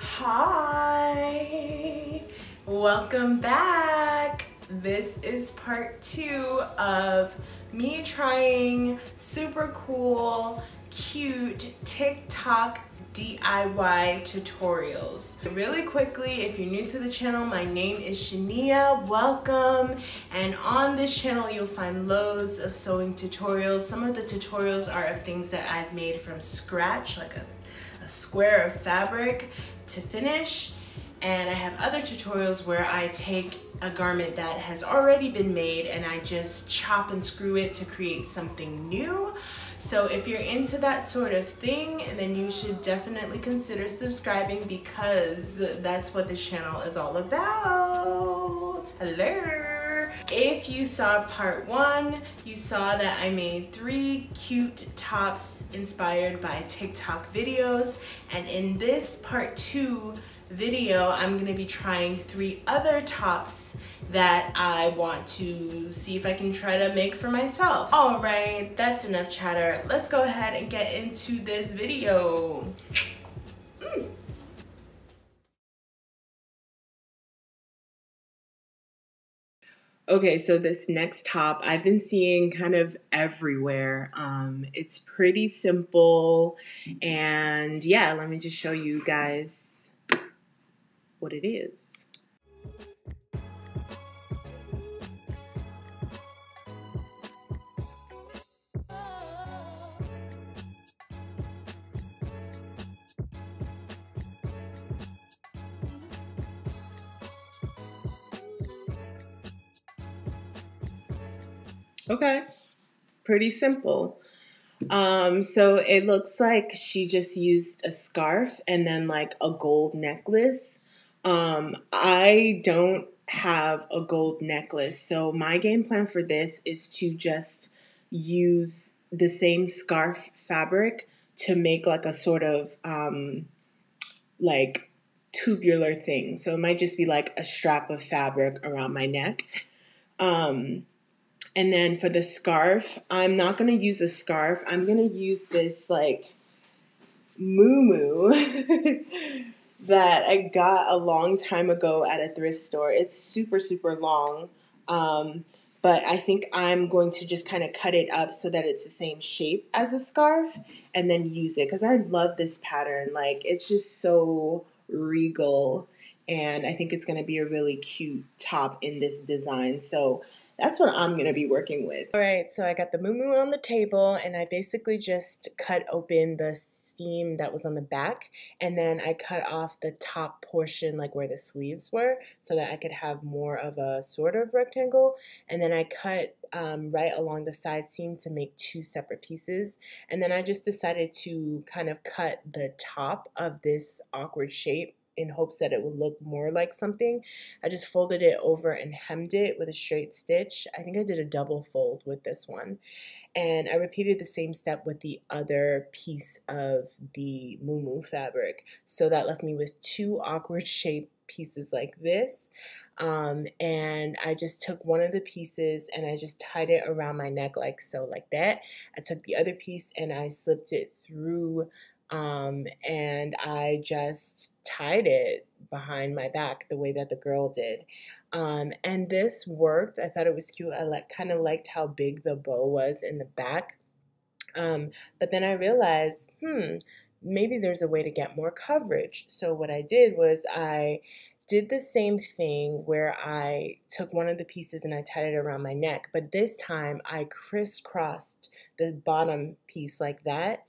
Hi, welcome back. This is part 2 of me trying super cool, cute TikTok DIY tutorials. Really quickly, if you're new to the channel, my name is Shania, welcome. And on this channel, you'll find loads of sewing tutorials. Some of the tutorials are of things that I've made from scratch, like a square of fabric to finish, and I have other tutorials where I take a garment that has already been made and I just chop and screw it to create something new. So if you're into that sort of thing, then you should definitely consider subscribing, because that's what this channel is all about. Hello. If you saw part 1, you saw that I made 3 cute tops inspired by TikTok videos, and in this part 2 video, I'm gonna be trying 3 other tops that I want to see if I can try to make for myself. All right, that's enough chatter. Let's go ahead and get into this video. Okay, so this next top I've been seeing kind of everywhere. It's pretty simple, and yeah, let me just show you guys what it is. Okay, pretty simple. So it looks like she just used a scarf and then like a gold necklace. I don't have a gold necklace, so my game plan for this is to just use the same scarf fabric to make like a sort of like tubular thing. So it might just be like a strap of fabric around my neck. And then for the scarf, I'm not going to use a scarf. I'm going to use this like muumuu that I got a long time ago at a thrift store. It's super, super long. But I think I'm going to just kind of cut it up so that it's the same shape as a scarf and then use it, because I love this pattern. Like, it's just so regal, and I think it's going to be a really cute top in this design. So that's what I'm going to be working with. All right, so I got the muumuu on the table, and I basically just cut open the seam that was on the back, and then I cut off the top portion, like where the sleeves were, so that I could have more of a sort of rectangle. And then I cut right along the side seam to make 2 separate pieces. And then I just decided to kind of cut the top of this awkward shape in hopes that it would look more like something. I just folded it over and hemmed it with a straight stitch. I think I did a double fold with this one. And I repeated the same step with the other piece of the muumuu fabric. So that left me with 2 awkward shaped pieces like this. And I just took one of the pieces and I just tied it around my neck like so, like that. I took the other piece and I slipped it through, and I just tied it behind my back the way that the girl did. And this worked. I thought it was cute. I kind of liked how big the bow was in the back. But then I realized, maybe there's a way to get more coverage. So what I did was I did the same thing where I took one of the pieces and I tied it around my neck, but this time I crisscrossed the bottom piece like that,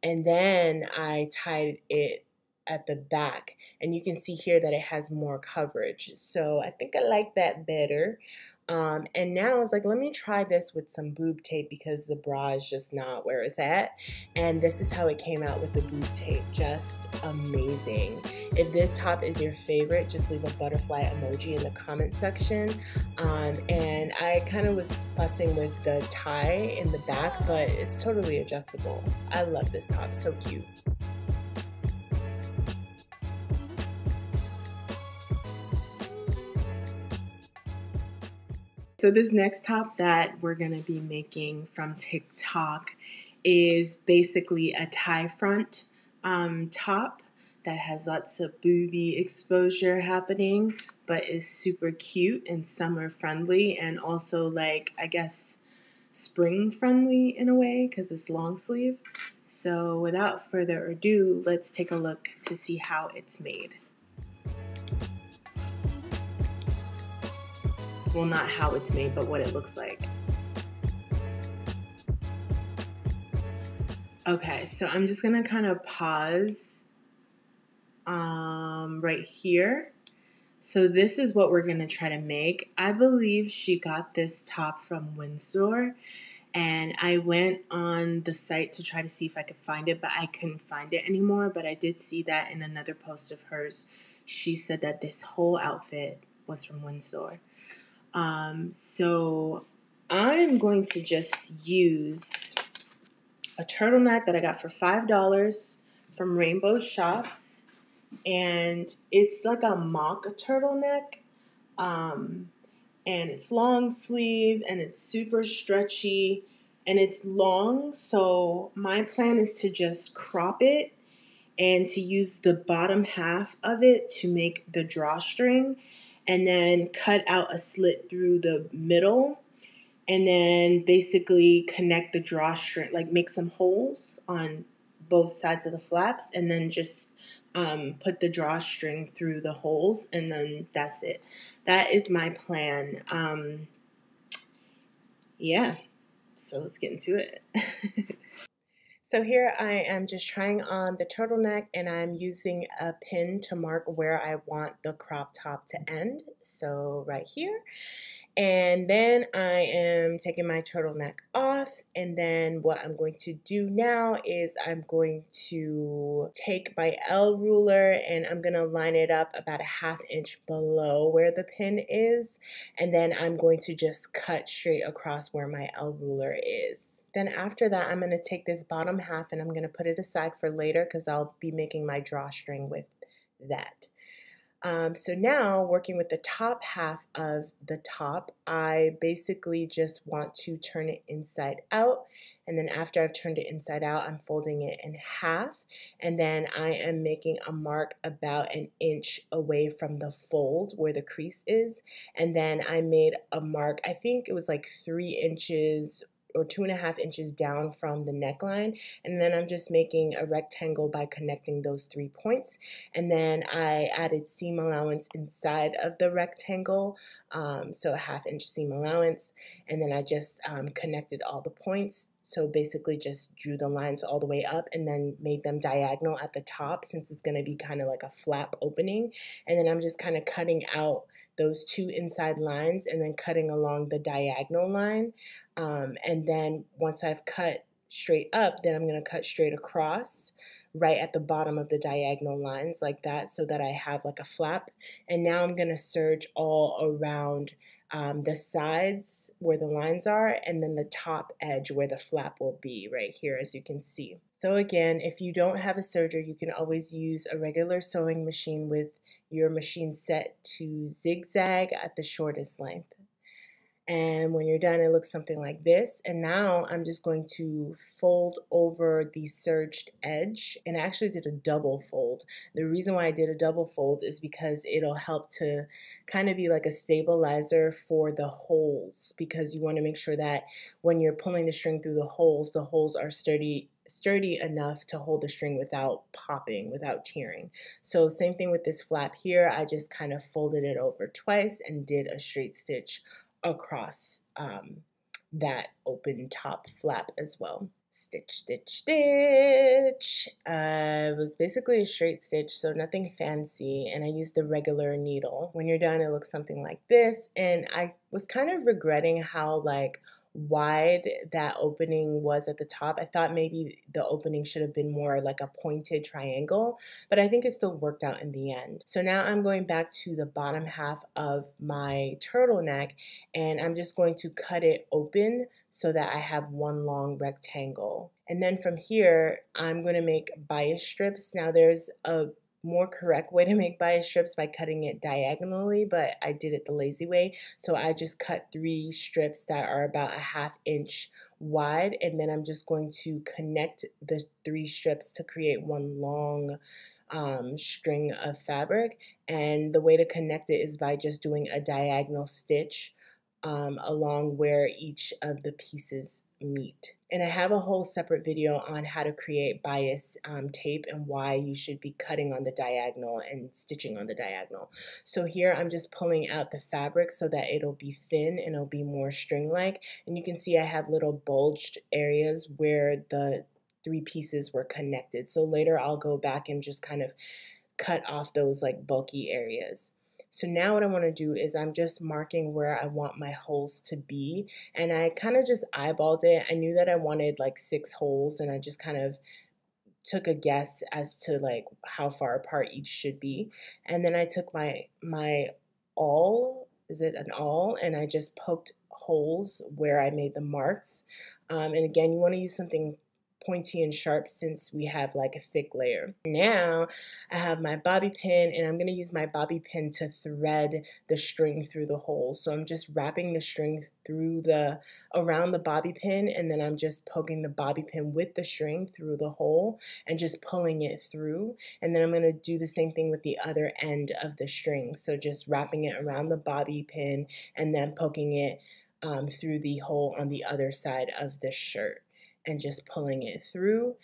and then I tied it at the back, and you can see here that it has more coverage. So I think I like that better. And now I was like, let me try this with some boob tape, because the bra is just not where it's at. And this is how it came out with the boob tape. Just amazing. If this top is your favorite, just leave a butterfly emoji in the comment section. And I kind of was fussing with the tie in the back, but it's totally adjustable. I love this top, so cute. So this next top that we're going to be making from TikTok is basically a tie front top. that has lots of booby exposure happening, but is super cute and summer friendly, and also like, I guess, spring friendly in a way because it's long sleeve. So without further ado, let's take a look to see how it's made. Well, not how it's made, but what it looks like. Okay, so I'm just gonna kind of pause right here. So this is what we're gonna try to make. I believe she got this top from Windsor, and I went on the site to try to see if I could find it, but I couldn't find it anymore. But I did see that in another post of hers, she said that this whole outfit was from Windsor. So I'm going to just use a turtleneck that I got for $5 from Rainbow Shops, and it's like a mock turtleneck, and it's long sleeve, and it's super stretchy, and it's long. So my plan is to just crop it and to use the bottom half of it to make the drawstring, and then cut out a slit through the middle, and then basically connect the drawstring, like make some holes on both sides of the flaps, and then just put the drawstring through the holes, and then that's it. That is my plan. Yeah, so let's get into it. So here I am just trying on the turtleneck, and I'm using a pin to mark where I want the crop top to end. So right here. And then I am taking my turtleneck off, and then what I'm going to do now is I'm going to take my L ruler and I'm going to line it up about a ½ inch below where the pin is, and then I'm going to just cut straight across where my L ruler is. Then after that, I'm going to take this bottom half and I'm going to put it aside for later because I'll be making my drawstring with that. So now, working with the top half of the top, I basically just want to turn it inside out. And then after I've turned it inside out, I'm folding it in half. And then I am making a mark about an inch away from the fold where the crease is. And then I made a mark, I think it was like 3 inches or 2.5 inches down from the neckline, and then I'm just making a rectangle by connecting those 3 points, and then I added seam allowance inside of the rectangle, so a ½ inch seam allowance, and then I just connected all the points, so basically just drew the lines all the way up and then made them diagonal at the top since it's going to be kind of like a flap opening, and then I'm just kind of cutting out those 2 inside lines and then cutting along the diagonal line. And then once I've cut straight up, then I'm going to cut straight across right at the bottom of the diagonal lines like that, so that I have like a flap. And now I'm going to serge all around the sides where the lines are, and then the top edge where the flap will be right here, as you can see. So again, if you don't have a serger, you can always use a regular sewing machine with your machine set to zigzag at the shortest length. And when you're done, it looks something like this. And now I'm just going to fold over the serged edge. And I actually did a double fold. The reason why I did a double fold is because it'll help to kind of be like a stabilizer for the holes, because you want to make sure that when you're pulling the string through the holes are sturdy enough to hold the string without popping, without tearing. So same thing with this flap here. I just kind of folded it over twice and did a straight stitch across that open top flap as well. Stitch, stitch, stitch. It was basically a straight stitch, so nothing fancy, and I used the regular needle. When you're done, it looks something like this, and I was kind of regretting how like wide that opening was at the top. I thought maybe the opening should have been more like a pointed triangle, but I think it still worked out in the end. So now I'm going back to the bottom half of my turtleneck, and I'm just going to cut it open so that I have one long rectangle. And then from here, I'm going to make bias strips. Now there's a more correct way to make bias strips by cutting it diagonally, but I did it the lazy way. So I just cut 3 strips that are about a ½ inch wide, and then I'm just going to connect the 3 strips to create one long string of fabric, and the way to connect it is by just doing a diagonal stitch along where each of the pieces meet. And I have a whole separate video on how to create bias tape and why you should be cutting on the diagonal and stitching on the diagonal. So here I'm just pulling out the fabric so that it'll be thin and it'll be more string-like. And you can see I have little bulged areas where the 3 pieces were connected. So later I'll go back and just kind of cut off those like bulky areas. So now what I want to do is I'm just marking where I want my holes to be, and I kind of just eyeballed it. I knew that I wanted like 6 holes, and I just kind of took a guess as to like how far apart each should be. And then I took my awl, is it an awl, and I just poked holes where I made the marks. And again, you want to use something pointy and sharp since we have like a thick layer. Now I have my bobby pin, and I'm going to use my bobby pin to thread the string through the hole. So I'm just wrapping the string through around the bobby pin, and then I'm just poking the bobby pin with the string through the hole and just pulling it through. And then I'm going to do the same thing with the other end of the string. So just wrapping it around the bobby pin and then poking it through the hole on the other side of the shirt and just pulling it through.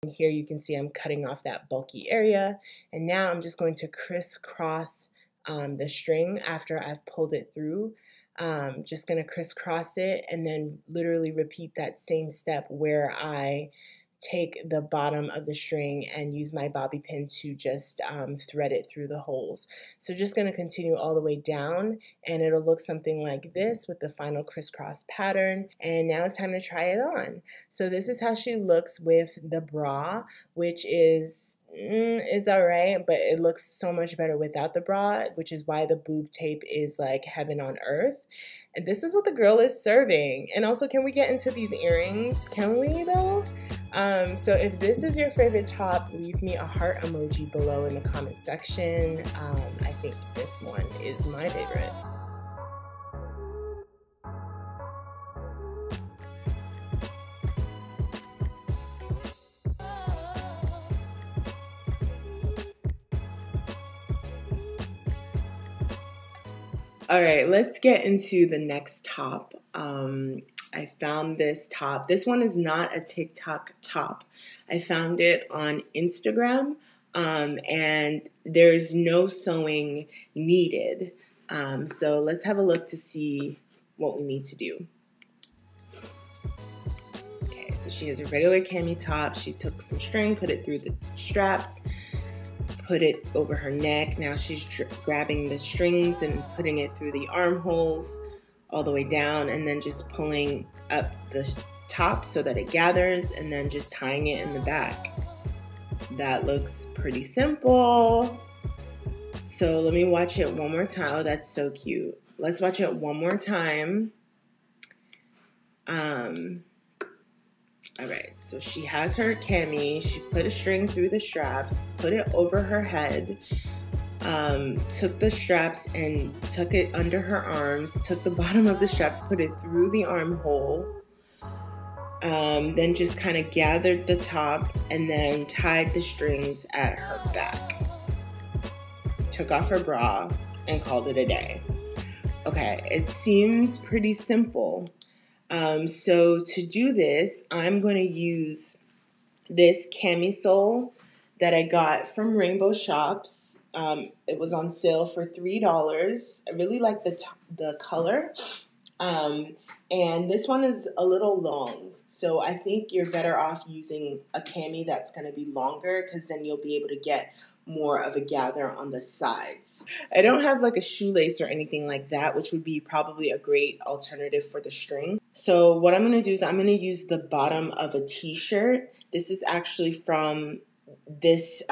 And here you can see I'm cutting off that bulky area, and now I'm just going to crisscross the string after I've pulled it through. Just going to crisscross it and then literally repeat that same step where I take the bottom of the string and use my bobby pin to just thread it through the holes. So just going to continue all the way down, and it'll look something like this with the final crisscross pattern. And now it's time to try it on. So this is how she looks with the bra, which is it's alright, but it looks so much better without the bra, which is why the boob tape is like heaven on earth. And this is what the girl is serving. And also, can we get into these earrings? Can we though? So if this is your favorite top, leave me a heart emoji below in the comment section. I think this one is my favorite. All right, let's get into the next top. I found this top. This one is not a TikTok top. I found it on Instagram, and there's no sewing needed. So let's have a look to see what we need to do. Okay, so she has a regular cami top. She took some string, put it through the straps, put it over her neck. Now she's grabbing the strings and putting it through the armholes all the way down, and then just pulling up the top so that it gathers, and then just tying it in the back. That looks pretty simple. So let me watch it one more time. Oh, that's so cute. Let's watch it one more time. All right, so she has her cami. She put a string through the straps, put it over her head, took the straps and tuck it under her arms, took the bottom of the straps, put it through the armhole, then just kind of gathered the top and then tied the strings at her back. Took off her bra and called it a day. Okay, it seems pretty simple. So to do this, I'm going to use this camisole that I got from Rainbow Shops. It was on sale for $3. I really like the color. And this one is a little long, so I think you're better off using a cami that's going to be longer, because then you'll be able to get more of a gather on the sides. I don't have like a shoelace or anything like that, which would be probably a great alternative for the string. So what I'm going to do is I'm going to use the bottom of a t-shirt. This is actually from this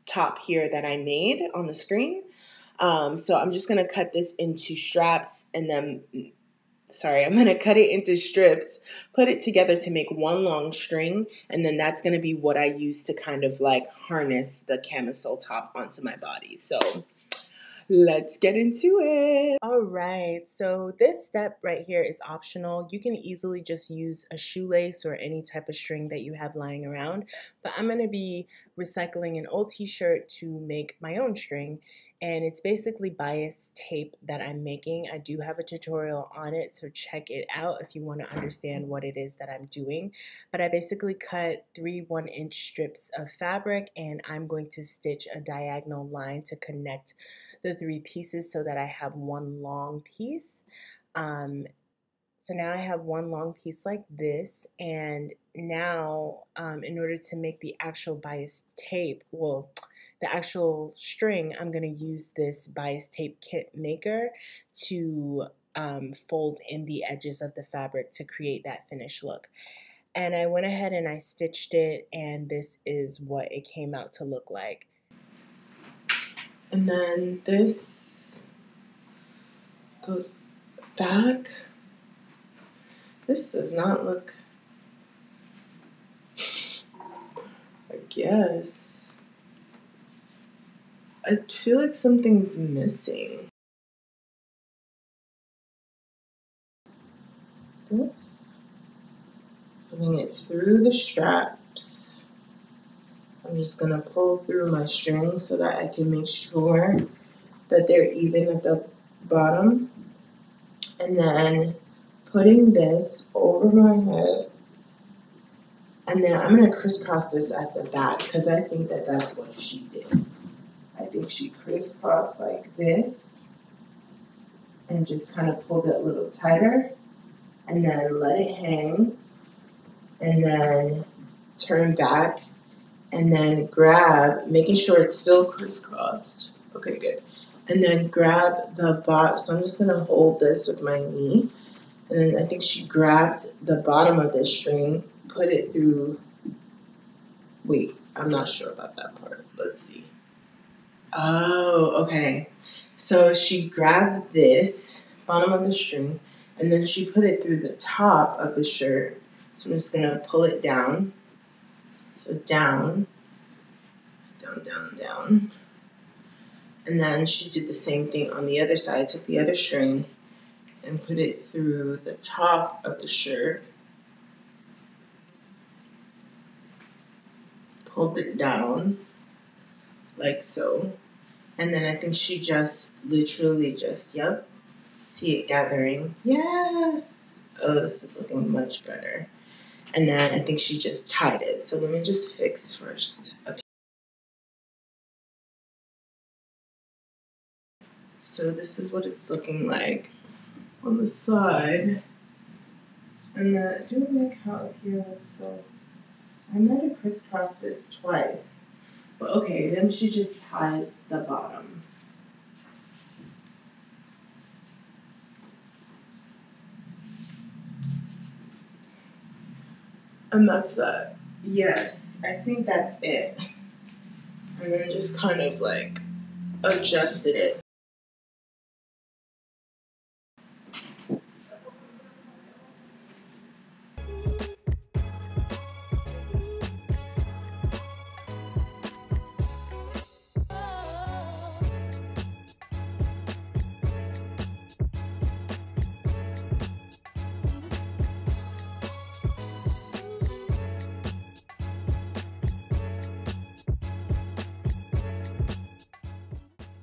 top here that I made on the screen. So I'm just going to cut this into straps, and then I'm going to cut it into strips, put it together to make one long string, and then that's going to be what I use to kind of like harness the camisole top onto my body. So let's get into it. All right, so this step right here is optional. You can easily just use a shoelace or any type of string that you have lying around, but I'm gonna be recycling an old t-shirt to make my own string. And it's basically bias tape that I'm making. I do have a tutorial on it, so check it out if you want to understand what it is that I'm doing. But I basically cut 3 1-inch strips of fabric, and I'm going to stitch a diagonal line to connect the 3 pieces so that I have one long piece. So now I have one long piece like this, and now in order to make the actual bias tape, well, the actual string, I'm going to use this bias tape kit maker to fold in the edges of the fabric to create that finished look. And I went ahead and I stitched it, and this is what it came out to look like. And then this goes back. This does not look, I guess. I feel like something's missing. This, putting it through the straps. I'm just gonna pull through my string so that I can make sure that they're even at the bottom. And then putting this over my head. And then I'm gonna crisscross this at the back because I think that that's what she did. I think she crisscrossed like this and just kind of pulled it a little tighter and then let it hang and then turn back and then grab, making sure it's still crisscrossed. Okay, good. And then grab the bottom. So I'm just gonna hold this with my knee. And then I think she grabbed the bottom of this string, put it through, wait, I'm not sure about that part. Let's see. Oh, okay. So she grabbed this bottom of the string and then she put it through the top of the shirt. So I'm just gonna pull it down. So down, down, down, down. And then she did the same thing on the other side. Took the other string and put it through the top of the shirt. Pulled it down like so. And then I think she just literally just, yep, see it gathering. Yes. Oh, this is looking much better. And then I think she just tied it. So let me just fix first. Okay. So this is what it's looking like on the side. And then, do I like how up here looks so, I might have crisscrossed this twice. But okay, then she just ties the bottom. And that's that. Yes, I think that's it. And then just kind of like adjusted it.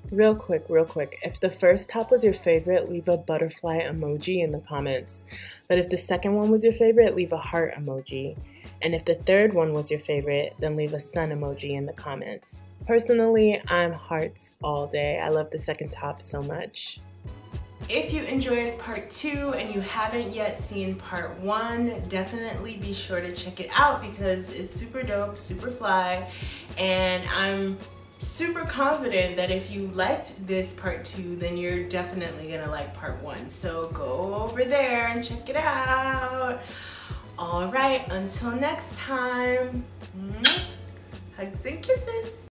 Real quick. If the first top was your favorite, leave a butterfly emoji in the comments. But if the second one was your favorite, leave a heart emoji. And if the third one was your favorite, then leave a sun emoji in the comments. Personally, I'm hearts all day. I love the second top so much. If you enjoyed part 2 and you haven't yet seen part 1, definitely be sure to check it out because it's super dope, super fly, and I'm super confident that if you liked this part 2, then you're definitely gonna like part 1. So go over there and check it out. All right, until next time, hugs and kisses.